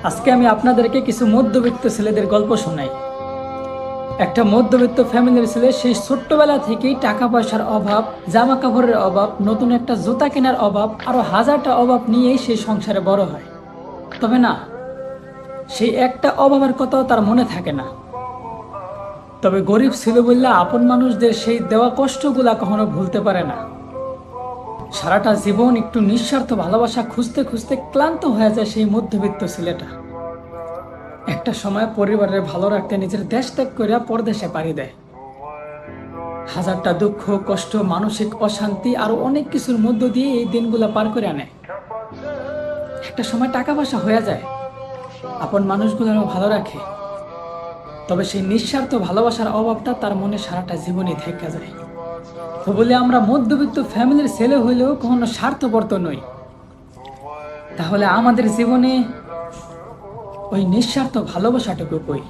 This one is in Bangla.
আজকে আমি আপনাদেরকে কিছু মধ্যবিত্ত ছেলেদের গল্প শোনাই। একটা মধ্যবিত্ত ফ্যামিলির ছেলে সেই ছোট্টবেলা থেকেই টাকা পয়সার অভাব, জামা কাপড়ের অভাব, নতুন একটা জুতা কেনার অভাব, আরো হাজারটা অভাব নিয়েই সেই সংসারে বড় হয়। তবে না, সেই একটা অভাবের কথাও তার মনে থাকে না। তবে গরিব ছিল বললে আপন মানুষদের সেই দেওয়া কষ্টগুলা কখনো ভুলতে পারে না। সারাটা জীবন একটু নিঃস্বার্থ ভালোবাসা খুঁজতে খুঁজতে ক্লান্ত হয়ে যায় সেই মধ্যবিত্ত ছেলেটা। একটা সময় পরিবারের ভালো রাখতে নিজের দেশ ত্যাগ করে পরদেশে পাড়ি দেয়। হাজারটা দুঃখ, কষ্ট, মানসিক অশান্তি আরো অনেক কিছুর মধ্য দিয়ে এই দিনগুলো পার করে আনে। একটা সময় টাকা পয়সা হয়ে যায়, আপন মানুষগুলোরও ভালো রাখে, তবে সেই নিঃস্বার্থ ভালোবাসার অভাবটা তার মনে সারাটা জীবনই থেকে যায়। তো বলে আমরা মধ্যবিত্ত ফ্যামিলির ছেলে হইলেও কখনো স্বার্থপর তো নই। তাহলে আমাদের জীবনে ওই নিঃস্বার্থ ভালোবাসাটুকু কই?